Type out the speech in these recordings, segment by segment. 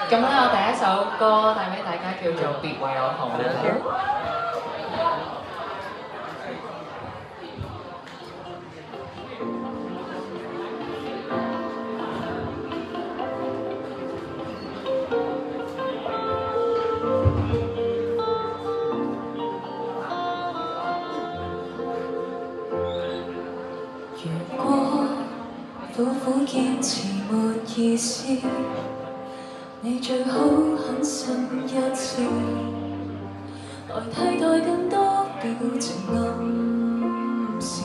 咁咧，我第一首歌帶俾大家叫做《別為我逃亡》。如果苦苦堅持沒意思，你最好狠心一次，來替代更多表情暗示。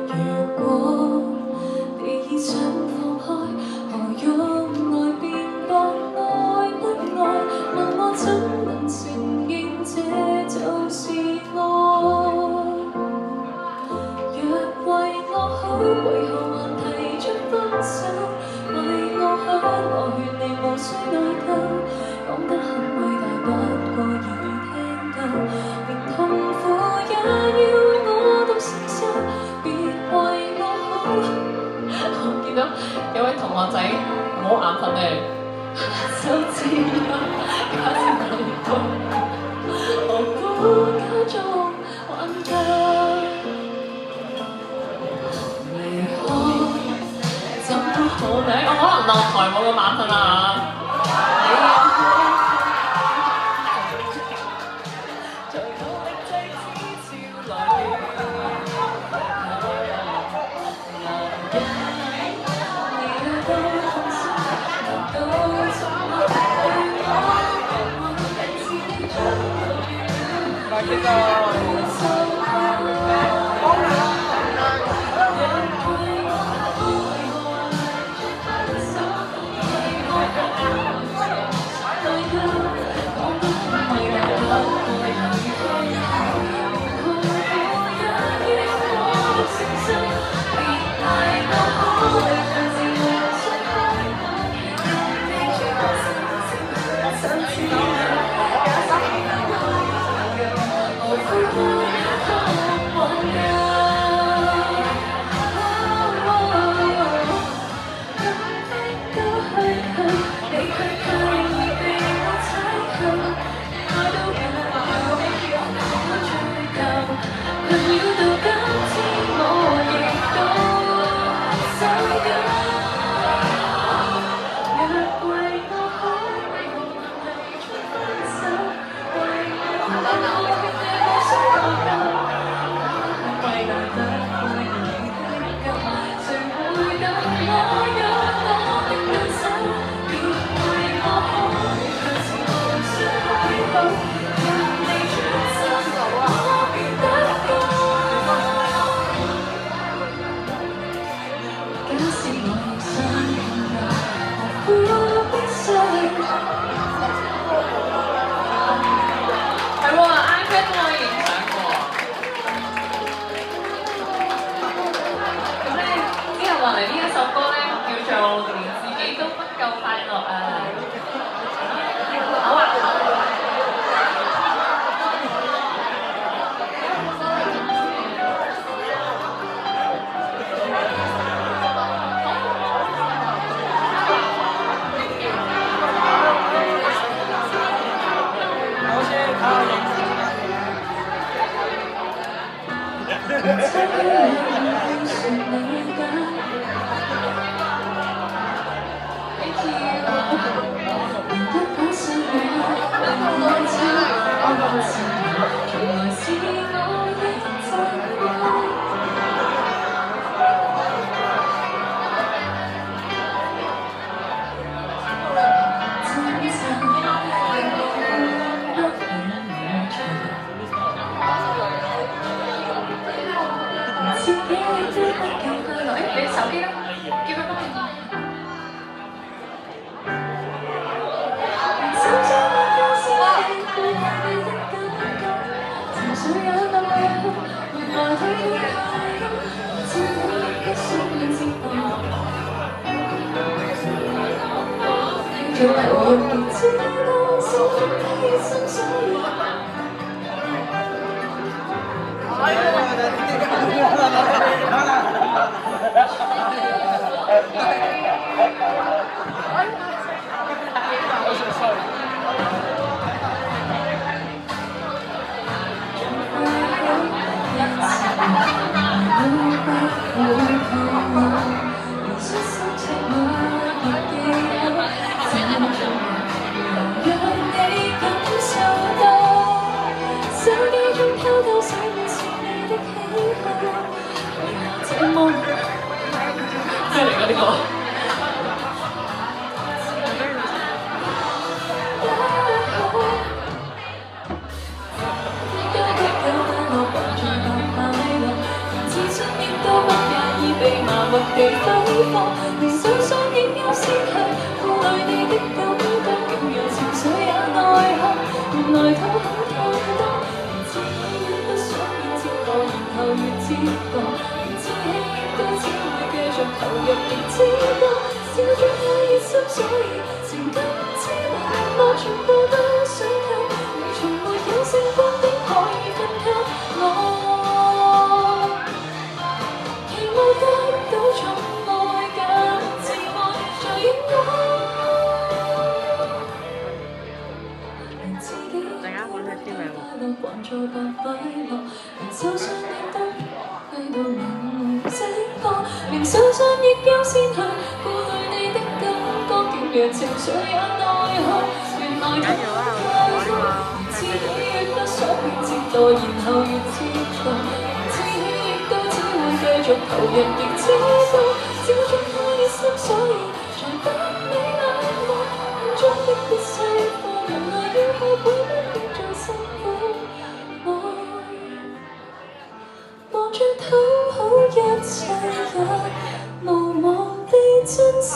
如果你已想放開，何用愛辯駁愛不愛？問我怎能承認這就是愛？若為我好，為何還提出分手？為我好，我勸你無需內疚，講得很偉大，不過已聽夠，連痛苦也要我獨承受，別為我好。我見到有位同學仔冇眼瞓咧，手指假設難過，何故假裝挽救？我可能落台冇咁晚瞓啦連失心尺碼亦記得，怎樣讓你感受到？手機中偷偷寫滿是你的喜好，為何這麼咩嚟㗎呢個？被麻木地揮霍，連想想亦優先去顧慮你的感覺，竟讓情緒也內耗。原來討好太多，連自己越不想越折墮，然後越折墮，連自欺亦都只會繼續投入極之多。笑着太熱心，所以情感之我全部都想透，如從沒有星光點可以分給我。還做白快樂，連受傷亦都喺度明醒覺，連受傷亦優先去顧慮你的感覺，竟讓情緒也內耗。原來太多，連自己越不想越折墮，然後越折墮，連自己亦都只會繼續投入極之多。照着太熱心，所以才不理冷漠，眼中的必釋放，原來要後悔不斷在辛苦。望着討好一切也無望地珍惜。